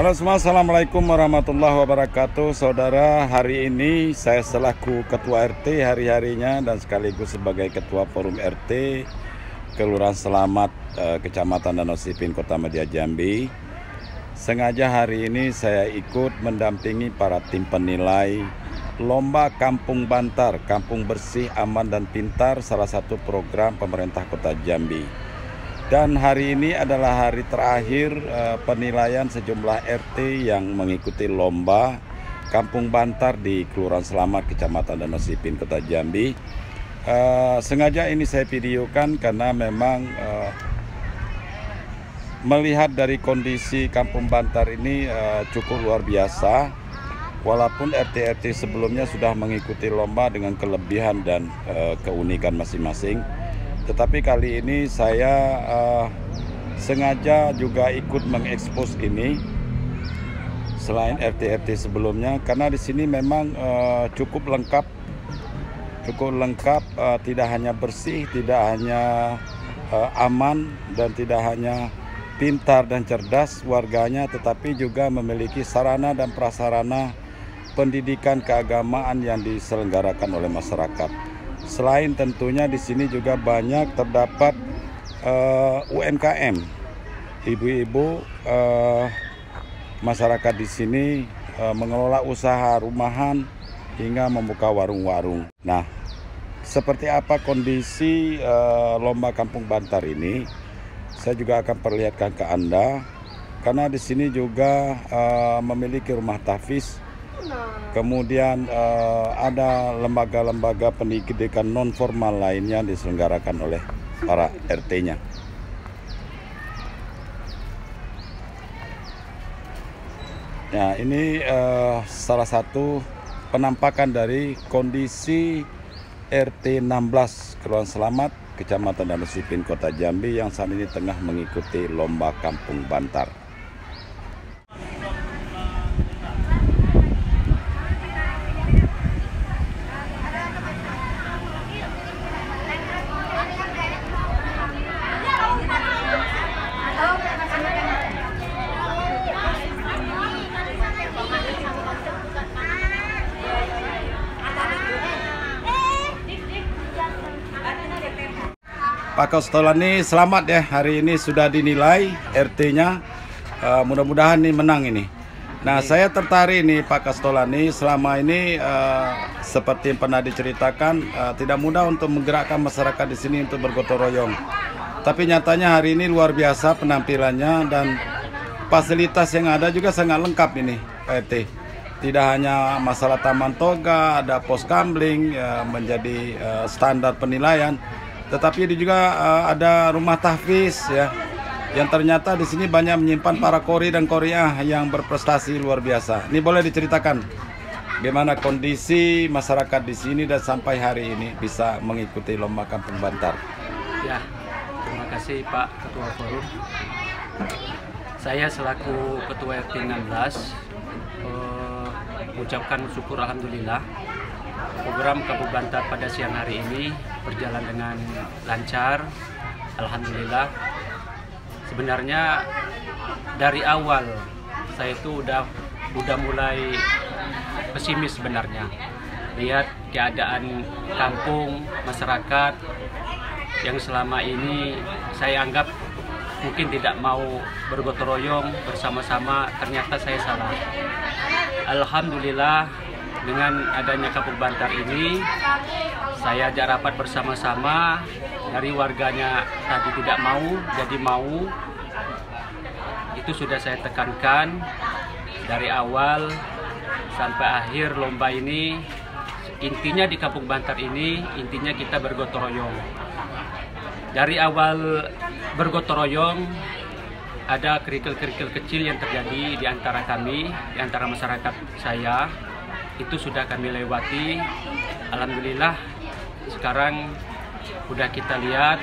Halo semua, Assalamualaikum warahmatullahi wabarakatuh. Saudara, hari ini saya selaku Ketua RT hari-harinya dan sekaligus sebagai Ketua Forum RT Kelurahan Selamat, Kecamatan Danau Sipin, Kota Media Jambi. Sengaja hari ini saya ikut mendampingi para tim penilai Lomba Kampung Bantar, Kampung Bersih, Aman dan Pintar, salah satu program pemerintah Kota Jambi. Dan hari ini adalah hari terakhir penilaian sejumlah RT yang mengikuti lomba Kampung Bantar di Kelurahan Selamat, Kecamatan Danau Sipin, Kota Jambi. Sengaja ini saya videokan karena memang melihat dari kondisi Kampung Bantar ini cukup luar biasa. Walaupun RT-RT sebelumnya sudah mengikuti lomba dengan kelebihan dan keunikan masing-masing, tetapi kali ini saya sengaja juga ikut mengekspos ini selain RT-RT sebelumnya, karena di sini memang cukup lengkap, tidak hanya bersih, tidak hanya aman, dan tidak hanya pintar dan cerdas warganya, tetapi juga memiliki sarana dan prasarana pendidikan keagamaan yang diselenggarakan oleh masyarakat. Selain tentunya di sini juga banyak terdapat UMKM, ibu-ibu masyarakat di sini mengelola usaha rumahan hingga membuka warung-warung. Nah, seperti apa kondisi lomba Kampung Bantar ini? Saya juga akan perlihatkan ke Anda, karena di sini juga memiliki rumah tahfiz. Kemudian ada lembaga-lembaga pendidikan non formal lainnya diselenggarakan oleh para RT-nya. Nah, ini salah satu penampakan dari kondisi RT 16 Kelurahan Selamat, Kecamatan Danau Sipin, Kota Jambi, yang saat ini tengah mengikuti lomba Kampung Bantar. Pak Kostolani, selamat ya, hari ini sudah dinilai RT-nya, mudah-mudahan nih menang ini. Nah, saya tertarik nih Pak Kostolani, selama ini seperti yang pernah diceritakan, tidak mudah untuk menggerakkan masyarakat di sini untuk bergotong royong. Tapi nyatanya hari ini luar biasa penampilannya, dan fasilitas yang ada juga sangat lengkap ini Pak RT. Tidak hanya masalah taman toga, ada pos kamling menjadi standar penilaian, tetapi juga ada rumah tahfiz ya, yang ternyata di sini banyak menyimpan para kori dan koriah yang berprestasi luar biasa. Ini boleh diceritakan bagaimana kondisi masyarakat di sini dan sampai hari ini bisa mengikuti lomba Kampung Bantar. Ya, terima kasih Pak Ketua Forum. Saya selaku Ketua RT 16 mengucapkan syukur alhamdulillah program Kampung Bantar pada siang hari ini berjalan dengan lancar, alhamdulillah. Sebenarnya dari awal saya itu udah mulai pesimis sebenarnya, lihat keadaan kampung masyarakat yang selama ini saya anggap mungkin tidak mau bergotong royong bersama-sama, ternyata saya salah. Alhamdulillah, dengan adanya Kampung Bantar ini, saya ajak rapat bersama-sama. Dari warganya tadi tidak mau, jadi mau. Itu sudah saya tekankan dari awal sampai akhir lomba ini. Intinya di Kampung Bantar ini, intinya kita bergotong royong. Dari awal bergotong royong, ada kerikil-kerikil kecil yang terjadi di antara kami, di antara masyarakat saya. Itu sudah kami lewati. Alhamdulillah sekarang sudah kita lihat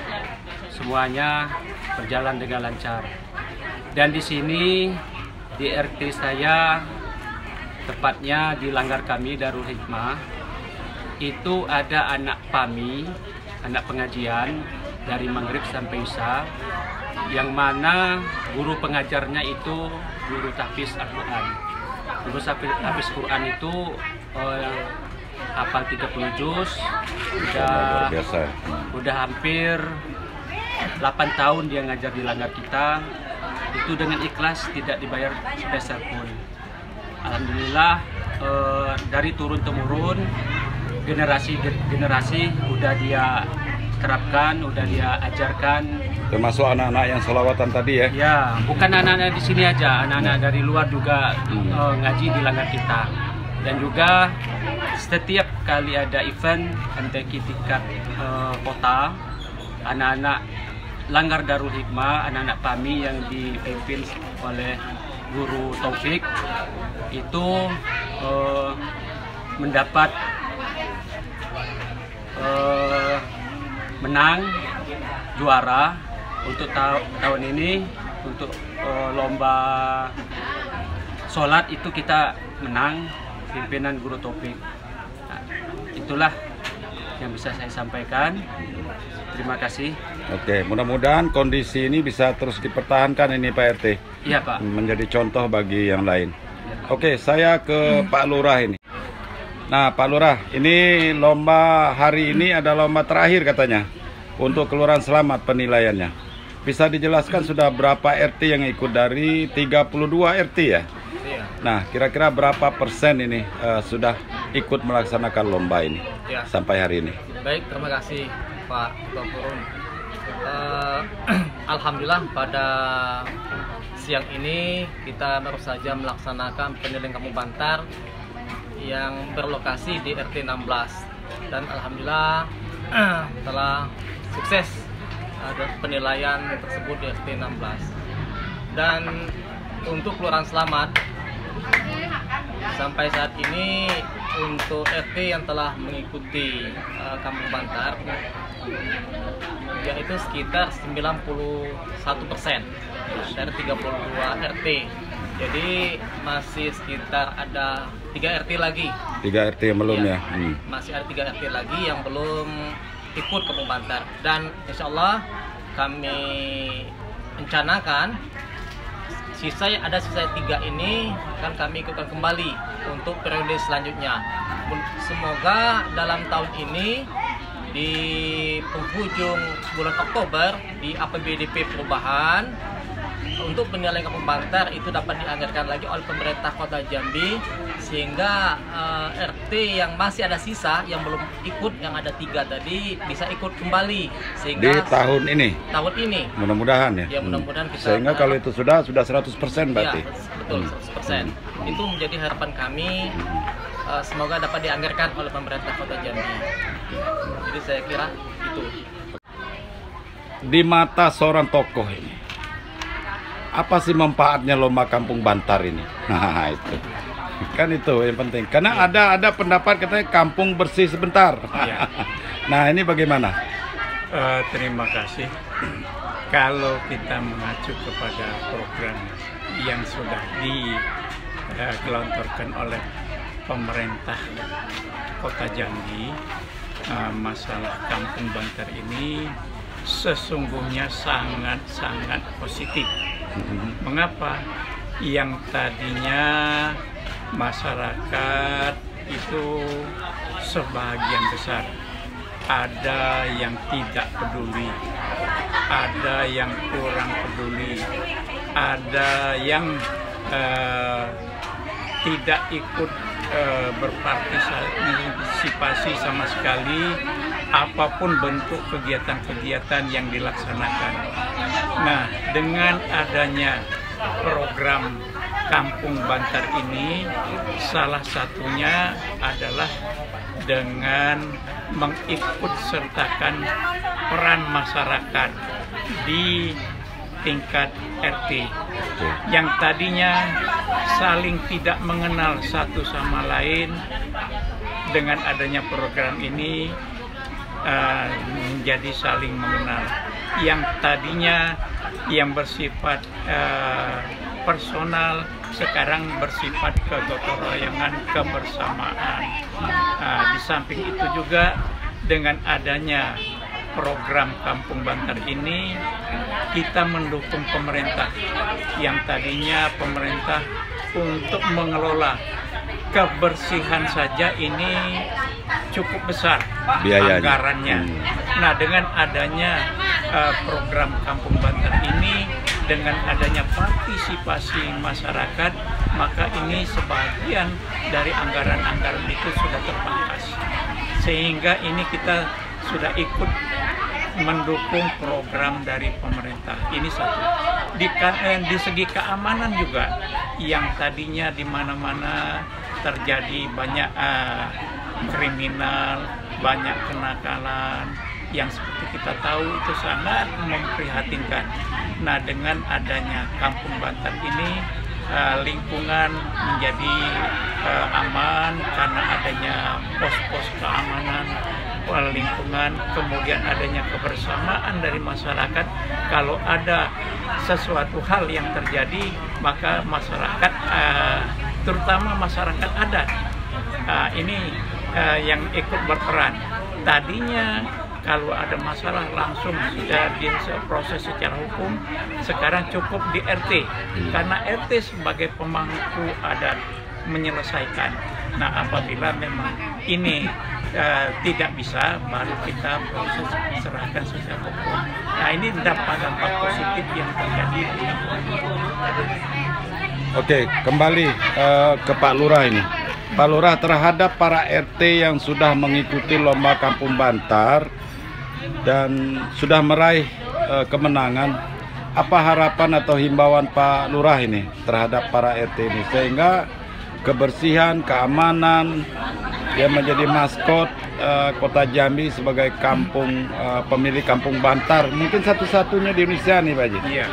semuanya berjalan dengan lancar. Dan di sini di RT saya, tepatnya di Langgar kami Darul Hikmah, itu ada anak PAMI, anak pengajian dari Maghrib sampai Isya, yang mana guru pengajarnya itu guru tahfiz Al-Quran. Guru tahfiz Quran itu hafal 30 juz, udah hampir 8 tahun dia ngajar di Langgar kita, itu dengan ikhlas, tidak dibayar sepeser pun. Alhamdulillah, dari turun-temurun, generasi udah dia terapkan, udah dia ajarkan. Termasuk anak-anak yang sholawatan tadi ya? Ya, bukan anak-anak di sini aja, anak-anak dari luar juga ngaji di Langgar kita. Dan juga setiap kali ada event MTQ tingkat kota, anak-anak Langgar Darul Hikmah, anak-anak PAMI yang dipimpin oleh Guru Taufik itu mendapat menang juara untuk tahun ini. Untuk lomba sholat itu kita menang, pimpinan Guru Taufik. Nah, itulah yang bisa saya sampaikan. Terima kasih. Oke, mudah-mudahan kondisi ini bisa terus dipertahankan ini Pak RT. Iya Pak. Menjadi contoh bagi yang lain. Oke, saya ke Pak Lurah ini. Nah Pak Lurah, ini lomba hari ini ada lomba terakhir katanya untuk Kelurahan Selamat penilaiannya. Bisa dijelaskan sudah berapa RT yang ikut dari 32 RT ya? Iya. Nah, kira-kira berapa persen ini sudah ikut melaksanakan lomba ini sampai hari ini? Baik, terima kasih Pak Ketua Forum. Alhamdulillah pada siang ini kita baru saja melaksanakan penilaian Kampung Bantar yang berlokasi di RT 16 dan alhamdulillah telah sukses ada penilaian tersebut di RT 16. Dan untuk Kelurahan Selamat sampai saat ini untuk RT yang telah mengikuti Kampung Bantar yaitu sekitar 91% dari 32 RT. Jadi masih sekitar ada 3 RT lagi. 3 RT yang belum ya? Masih ada 3 RT lagi yang belum ikut Kampung Bantar. Dan insya Allah kami rencanakan sisa 3 ini kan kami ikutkan kembali untuk periode selanjutnya. Semoga dalam tahun ini di penghujung bulan Oktober di APBDP perubahan untuk penilaian Kampung Bantar itu dapat dianggarkan lagi oleh pemerintah Kota Jambi sehingga RT yang masih ada sisa yang belum ikut, yang ada 3 tadi bisa ikut kembali sehingga di tahun ini. Mudah-mudahan ya. Ya mudah-mudahan kita sehingga kalau itu sudah 100% berarti. Ya, betul 100%. Itu menjadi harapan kami. Semoga dapat dianggarkan oleh pemerintah Kota Jambi. Jadi saya kira itu. Di mata seorang tokoh ini, apa sih manfaatnya lomba Kampung Bantar ini? Nah itu kan itu yang penting. Karena ada pendapat katanya kampung bersih sebentar. Ya. Nah ini bagaimana? Terima kasih. Kalau kita mengacu kepada program yang sudah digelontorkan oleh pemerintah Kota Jambi, masalah Kampung Bantar ini sesungguhnya sangat-sangat positif. Mengapa? Yang tadinya masyarakat itu sebagian besar ada yang tidak peduli, ada yang kurang peduli, ada yang tidak ikut berpartisipasi sama sekali apapun bentuk kegiatan-kegiatan yang dilaksanakan. Nah, dengan adanya program Kampung Bantar ini, salah satunya adalah dengan mengikut sertakan peran masyarakat di tingkat RT yang tadinya saling tidak mengenal satu sama lain. Dengan adanya program ini menjadi saling mengenal. Yang tadinya yang bersifat personal sekarang bersifat kegotong royongan, kebersamaan. Di samping itu juga dengan adanya program Kampung Bantar ini kita mendukung pemerintah yang tadinya pemerintah untuk mengelola kebersihan saja ini cukup besar biayanya, anggarannya. Nah, dengan adanya program Kampung Bantar ini, dengan adanya partisipasi masyarakat, maka ini sebagian dari anggaran-anggaran itu sudah terpangkas. Sehingga ini kita sudah ikut mendukung program dari pemerintah. Ini satu. Di segi keamanan juga, yang tadinya di mana-mana terjadi banyak kriminal, banyak kenakalan yang seperti kita tahu itu sangat memprihatinkan. Nah, dengan adanya Kampung Bantar ini lingkungan menjadi aman karena adanya pos-pos keamanan lingkungan, kemudian adanya kebersamaan dari masyarakat. Kalau ada sesuatu hal yang terjadi, maka masyarakat, terutama masyarakat adat, ini yang ikut berperan. Tadinya kalau ada masalah langsung diproses secara hukum, sekarang cukup di RT, karena RT sebagai pemangku adat menyelesaikan. Nah, apabila memang ini tidak bisa, baru kita proses serahkan secara hukum. Nah, ini dampak-dampak positif yang terjadi. Oke, kembali ke Pak Lurah ini. Pak Lurah, terhadap para RT yang sudah mengikuti lomba Kampung Bantar dan sudah meraih kemenangan, apa harapan atau himbauan Pak Lurah ini terhadap para RT ini sehingga kebersihan, keamanan, dia menjadi maskot Kota Jambi sebagai kampung pemilik Kampung Bantar, mungkin satu-satunya di Indonesia nih Pak Haji. Iya.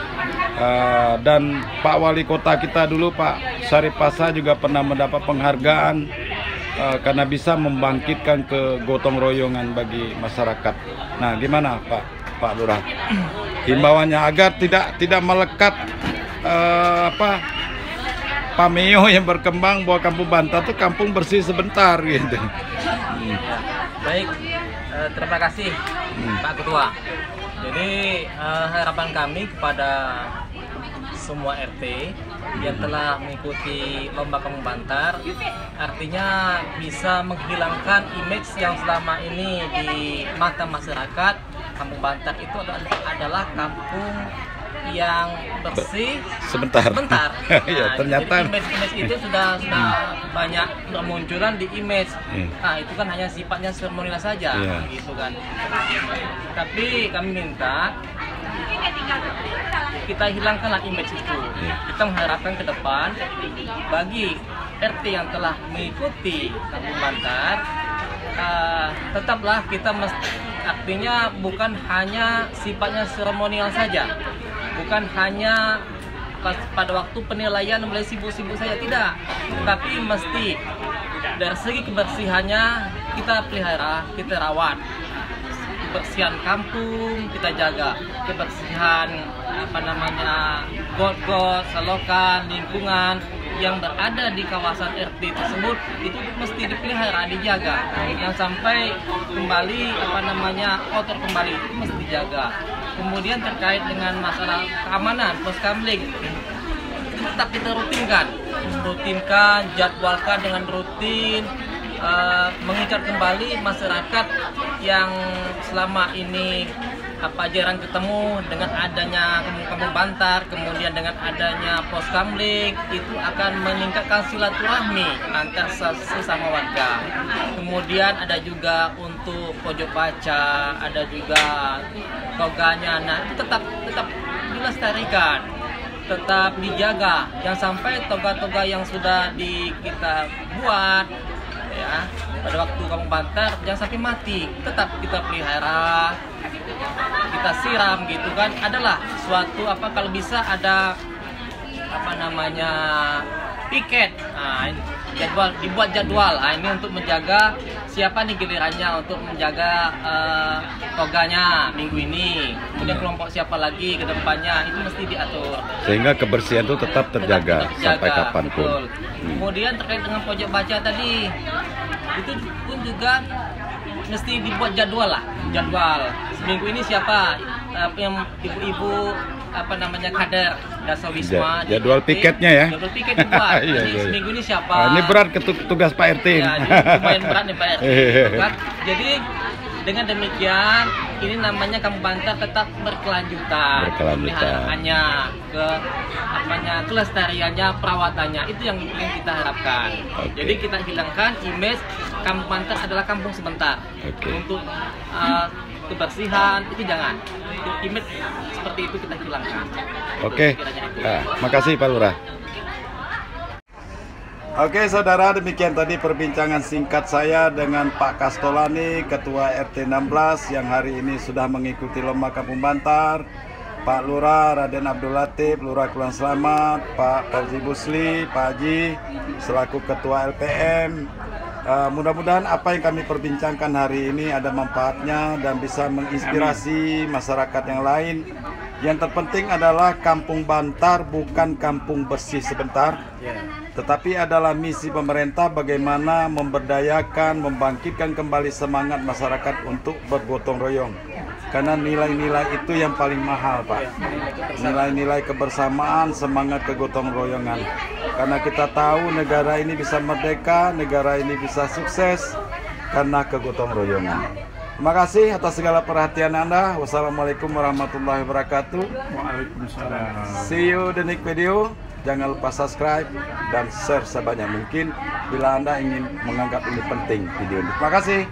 Dan Pak Wali Kota kita dulu Pak Syarif Pasa juga pernah mendapat penghargaan karena bisa membangkitkan kegotong royongan bagi masyarakat. Nah, gimana Pak Lurah? Himbauannya agar tidak melekat pameo yang berkembang bahwa Kampung Bantar itu kampung bersih sebentar gitu. Baik, terima kasih Pak Ketua. Jadi harapan kami kepada semua RT yang telah mengikuti lomba Kampung Bantar, artinya bisa menghilangkan image yang selama ini di mata masyarakat. Kampung Bantar itu adalah kampung yang bersih sebentar. Nah, Ya, ternyata image itu sudah banyak bermunculan di image. Nah, itu kan hanya sifatnya seremonial saja, gitu kan. Tapi kami minta kita hilangkanlah image itu. Kita mengharapkan ke depan bagi RT yang telah mengikuti Kampung Bantar, tetaplah kita artinya bukan hanya sifatnya seremonial saja. Bukan hanya pada waktu penilaian mulai sibuk-sibuk saja, tidak. Tapi mesti dari segi kebersihannya kita pelihara, kita rawat. Kebersihan kampung kita jaga, kebersihan got-got, selokan, lingkungan yang berada di kawasan RT tersebut itu mesti dipelihara, dijaga. Yang sampai kembali kotor kembali itu mesti dijaga. Kemudian terkait dengan masalah keamanan, poskamling itu tetap kita rutinkan, jadwalkan dengan rutin, mengingat kembali masyarakat yang selama ini jarang ketemu. Dengan adanya Kampung Bantar, kemudian dengan adanya poskamling, itu akan meningkatkan silaturahmi antar sesama warga. Kemudian ada juga untuk pojok baca, ada juga toganya. Nah, itu tetap dilestarikan, tetap dijaga. Jangan sampai toga-toga yang sudah kita buat ya pada waktu Kampung Bantar jangan sampai mati, tetap kita pelihara, kita siram gitu kan. Adalah suatu kalau bisa ada piket, dibuat jadwal. Ini untuk menjaga siapa nih gilirannya untuk menjaga toganya minggu ini, kemudian kelompok siapa lagi ke depannya, itu mesti diatur sehingga kebersihan itu tetap terjaga sampai kapanpun. Kemudian terkait dengan pojok baca tadi, itu pun juga mesti dibuat jadwal lah, jadwal. Seminggu ini siapa yang ibu-ibu kader Dasawisma. Jadwal piketnya ya. Jadwal piket dibuat. Iya, Jadi iya. seminggu ini siapa? Ini berat tugas Pak RT. Ya, ini lumayan berat nih Pak RT. Kan? Jadi dengan demikian ini namanya Kampung Bantar tetap berkelanjutan. Peliharaannya, kelestariannya, perawatannya itu yang kita harapkan. Jadi kita hilangkan image Kampung Bantar adalah kampung sebentar. Untuk kebersihan itu jangan. Untuk image seperti itu kita hilangkan. Makasih Pak Lurah. Oke saudara, demikian tadi perbincangan singkat saya dengan Pak Kastolani, Ketua RT 16 yang hari ini sudah mengikuti lomba Kampung Bantar, Pak Lurah Raden Abdul Latif, Lurah Kelurahan Selamat, Pak Fauzi Busli, Pak Haji selaku Ketua LPM. Mudah-mudahan apa yang kami perbincangkan hari ini ada manfaatnya dan bisa menginspirasi masyarakat yang lain. Yang terpenting adalah Kampung Bantar bukan kampung bersih sebentar, tetapi adalah misi pemerintah bagaimana memberdayakan, membangkitkan kembali semangat masyarakat untuk bergotong royong. Karena nilai-nilai itu yang paling mahal, Pak. Nilai-nilai kebersamaan, semangat kegotong royongan. Karena kita tahu negara ini bisa merdeka, negara ini bisa sukses karena kegotong royongan. Terima kasih atas segala perhatian Anda. Wassalamualaikum warahmatullahi wabarakatuh. Waalaikumsalam. See you the next video. Jangan lupa subscribe dan share sebanyak mungkin bila Anda ingin menganggap ini penting video ini. Terima kasih.